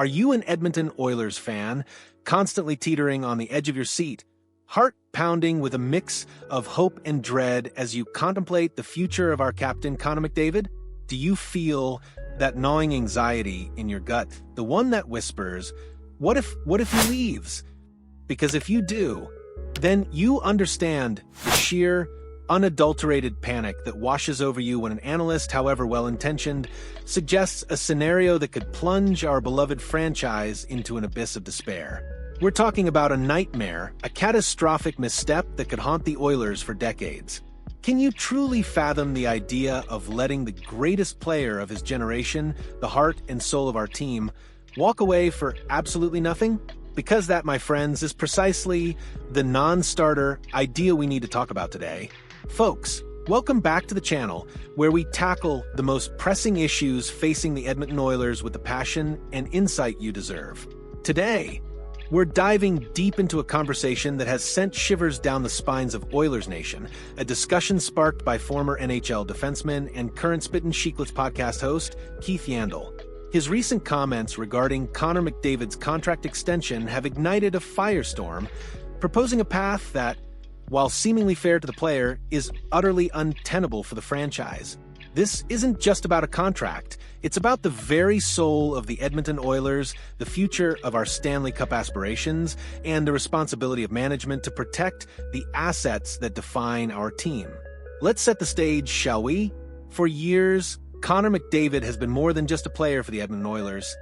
Are you an Edmonton Oilers fan, constantly teetering on the edge of your seat, heart pounding with a mix of hope and dread as you contemplate the future of our captain, Connor McDavid? Do you feel that gnawing anxiety in your gut, the one that whispers, what if he leaves? Because if you do, then you understand the sheer, unadulterated panic that washes over you when an analyst, however well-intentioned, suggests a scenario that could plunge our beloved franchise into an abyss of despair. We're talking about a nightmare, a catastrophic misstep that could haunt the Oilers for decades. Can you truly fathom the idea of letting the greatest player of his generation, the heart and soul of our team, walk away for absolutely nothing? Because that, my friends, is precisely the non-starter idea we need to talk about today. Folks, welcome back to the channel, where we tackle the most pressing issues facing the Edmonton Oilers with the passion and insight you deserve. Today, we're diving deep into a conversation that has sent shivers down the spines of Oilers Nation, a discussion sparked by former NHL defenseman and current Spittin' Chiclets podcast host, Keith Yandle. His recent comments regarding Connor McDavid's contract extension have ignited a firestorm, proposing a path that, while seemingly fair to the player, is utterly untenable for the franchise. This isn't just about a contract. It's about the very soul of the Edmonton Oilers, the future of our Stanley Cup aspirations, and the responsibility of management to protect the assets that define our team. Let's set the stage, shall we? For years, Connor McDavid has been more than just a player for the Edmonton Oilers.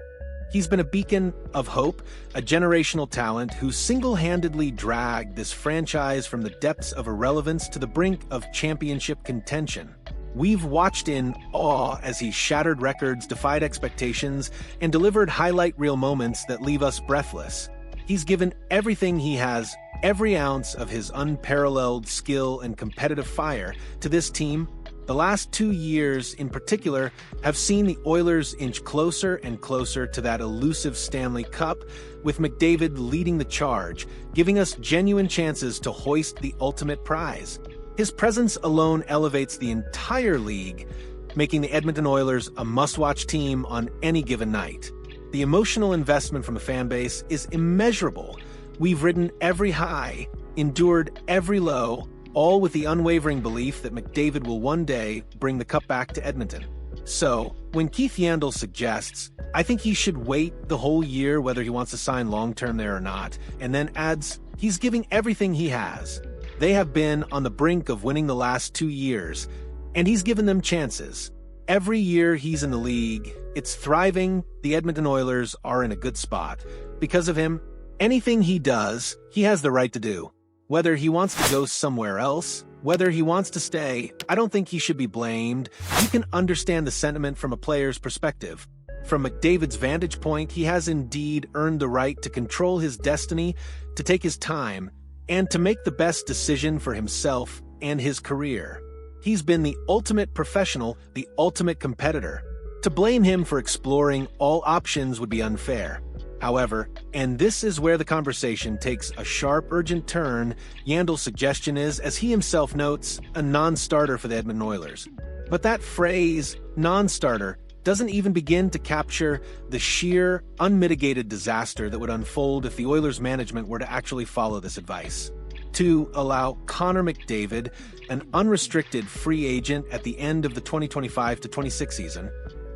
He's been a beacon of hope, a generational talent who single-handedly dragged this franchise from the depths of irrelevance to the brink of championship contention. We've watched in awe as he shattered records, defied expectations, and delivered highlight reel moments that leave us breathless. He's given everything he has, every ounce of his unparalleled skill and competitive fire to this team. The last 2 years, in particular, have seen the Oilers inch closer and closer to that elusive Stanley Cup, with McDavid leading the charge, giving us genuine chances to hoist the ultimate prize. His presence alone elevates the entire league, making the Edmonton Oilers a must-watch team on any given night. The emotional investment from the fan base is immeasurable. We've ridden every high, endured every low, all with the unwavering belief that McDavid will one day bring the cup back to Edmonton. So, when Keith Yandle suggests, I think he should wait the whole year whether he wants to sign long-term there or not, and then adds, he's giving everything he has. They have been on the brink of winning the last 2 years, and he's given them chances. Every year he's in the league, it's thriving, the Edmonton Oilers are in a good spot. Because of him, anything he does, he has the right to do. Whether he wants to go somewhere else, whether he wants to stay, I don't think he should be blamed. You can understand the sentiment from a player's perspective. From McDavid's vantage point, he has indeed earned the right to control his destiny, to take his time, and to make the best decision for himself and his career. He's been the ultimate professional, the ultimate competitor. To blame him for exploring all options would be unfair. However, and this is where the conversation takes a sharp, urgent turn, Yandle's suggestion is, as he himself notes, a non-starter for the Edmonton Oilers. But that phrase, non-starter, doesn't even begin to capture the sheer, unmitigated disaster that would unfold if the Oilers management were to actually follow this advice. To allow Connor McDavid, an unrestricted free agent at the end of the 2025-26 season,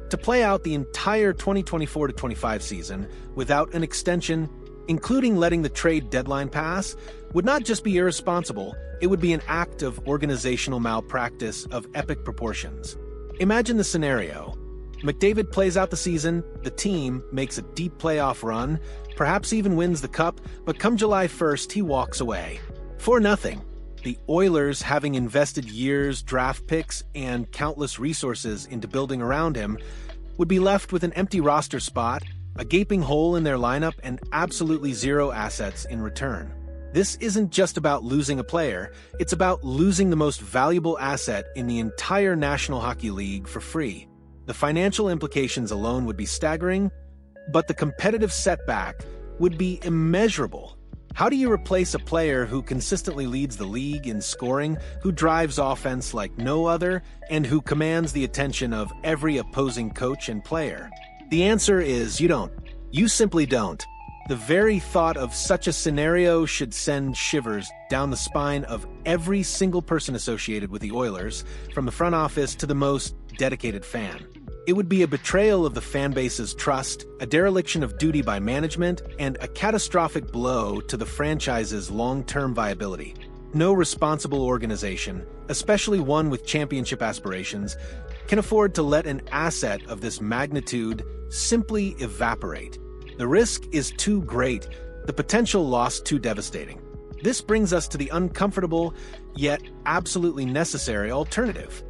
to play out the entire 2024-25 season without an extension, including letting the trade deadline pass, would not just be irresponsible, it would be an act of organizational malpractice of epic proportions. Imagine the scenario. McDavid plays out the season, the team makes a deep playoff run, perhaps even wins the cup, but come July 1st, he walks away. For nothing. The Oilers, having invested years, draft picks, and countless resources into building around him, would be left with an empty roster spot, a gaping hole in their lineup, and absolutely zero assets in return. This isn't just about losing a player, it's about losing the most valuable asset in the entire National Hockey League for free. The financial implications alone would be staggering, but the competitive setback would be immeasurable. How do you replace a player who consistently leads the league in scoring, who drives offense like no other, and who commands the attention of every opposing coach and player? The answer is you don't. You simply don't. The very thought of such a scenario should send shivers down the spine of every single person associated with the Oilers, from the front office to the most dedicated fan. It would be a betrayal of the fan base's trust, a dereliction of duty by management, and a catastrophic blow to the franchise's long-term viability. No responsible organization, especially one with championship aspirations, can afford to let an asset of this magnitude simply evaporate. The risk is too great, the potential loss too devastating. This brings us to the uncomfortable, yet absolutely necessary alternative.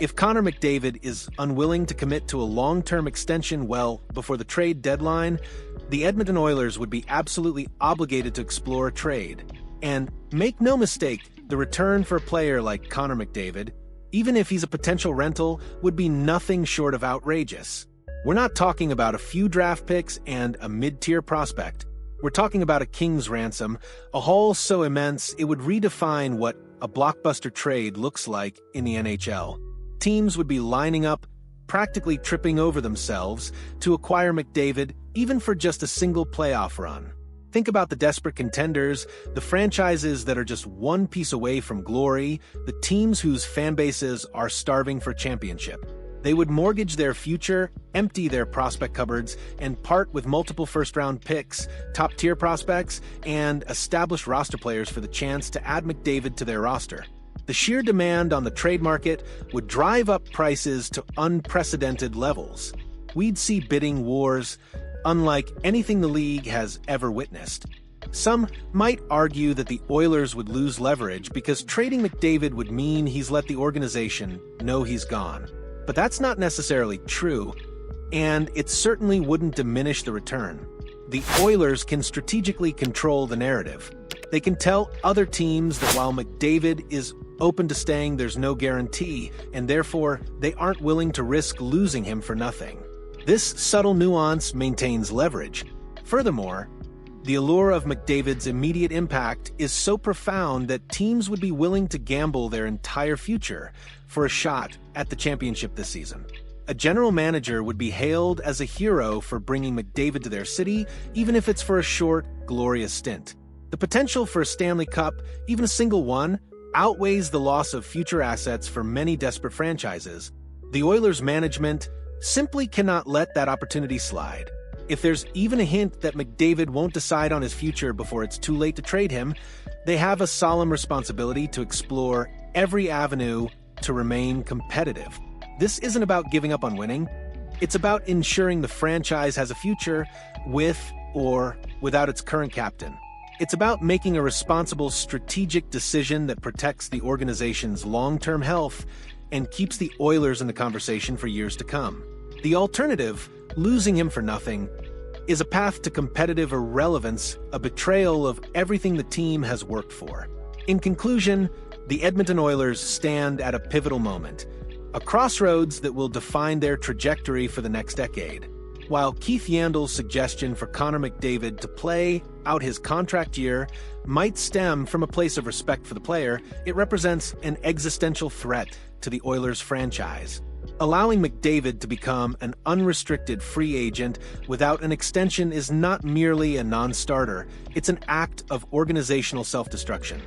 If Connor McDavid is unwilling to commit to a long-term extension well before the trade deadline, the Edmonton Oilers would be absolutely obligated to explore a trade. And make no mistake, the return for a player like Connor McDavid, even if he's a potential rental, would be nothing short of outrageous. We're not talking about a few draft picks and a mid-tier prospect. We're talking about a king's ransom, a haul so immense it would redefine what a blockbuster trade looks like in the NHL. Teams would be lining up, practically tripping over themselves, to acquire McDavid, even for just a single playoff run. Think about the desperate contenders, the franchises that are just one piece away from glory, the teams whose fan bases are starving for championship. They would mortgage their future, empty their prospect cupboards, and part with multiple first-round picks, top-tier prospects, and established roster players for the chance to add McDavid to their roster. The sheer demand on the trade market would drive up prices to unprecedented levels. We'd see bidding wars unlike anything the league has ever witnessed. Some might argue that the Oilers would lose leverage because trading McDavid would mean he's let the organization know he's gone. But that's not necessarily true, and it certainly wouldn't diminish the return. The Oilers can strategically control the narrative. They can tell other teams that while McDavid is open to staying, there's no guarantee, and therefore they aren't willing to risk losing him for nothing. This subtle nuance maintains leverage. Furthermore, the allure of McDavid's immediate impact is so profound that teams would be willing to gamble their entire future for a shot at the championship this season. A general manager would be hailed as a hero for bringing McDavid to their city, even if it's for a short, glorious stint. The potential for a Stanley Cup, even a single one, outweighs the loss of future assets for many desperate franchises. The Oilers' management simply cannot let that opportunity slide. If there's even a hint that McDavid won't decide on his future before it's too late to trade him, they have a solemn responsibility to explore every avenue to remain competitive. This isn't about giving up on winning. It's about ensuring the franchise has a future with or without its current captain. It's about making a responsible, strategic decision that protects the organization's long-term health and keeps the Oilers in the conversation for years to come. The alternative, losing him for nothing, is a path to competitive irrelevance, a betrayal of everything the team has worked for. In conclusion, the Edmonton Oilers stand at a pivotal moment, a crossroads that will define their trajectory for the next decade. While Keith Yandle's suggestion for Connor McDavid to play out his contract year might stem from a place of respect for the player, it represents an existential threat to the Oilers franchise. Allowing McDavid to become an unrestricted free agent without an extension is not merely a non-starter, it's an act of organizational self-destruction.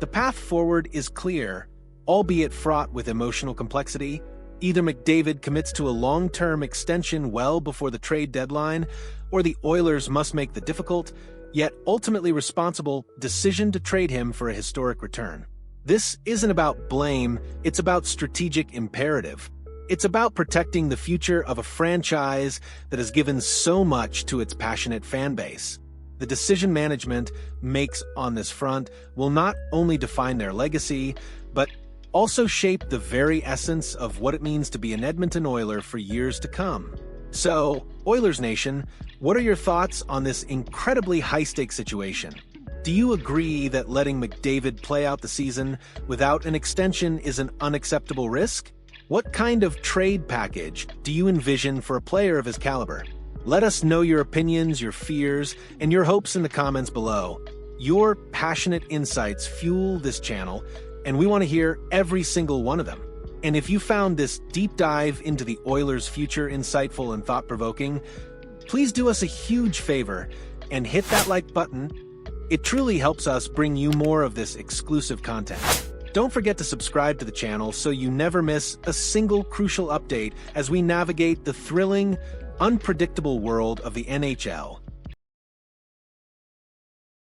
The path forward is clear, albeit fraught with emotional complexity. Either McDavid commits to a long-term extension well before the trade deadline, or the Oilers must make the difficult, yet ultimately responsible, decision to trade him for a historic return. This isn't about blame, it's about strategic imperative. It's about protecting the future of a franchise that has given so much to its passionate fan base. The decision management makes on this front will not only define their legacy, but also shape the very essence of what it means to be an Edmonton Oiler for years to come. So, Oilers Nation, what are your thoughts on this incredibly high-stakes situation? Do you agree that letting McDavid play out the season without an extension is an unacceptable risk? What kind of trade package do you envision for a player of his caliber? Let us know your opinions, your fears, and your hopes in the comments below. Your passionate insights fuel this channel, and we want to hear every single one of them. And if you found this deep dive into the Oilers' future insightful and thought-provoking, please do us a huge favor and hit that like button. It truly helps us bring you more of this exclusive content. Don't forget to subscribe to the channel so you never miss a single crucial update as we navigate the thrilling, unpredictable world of the NHL.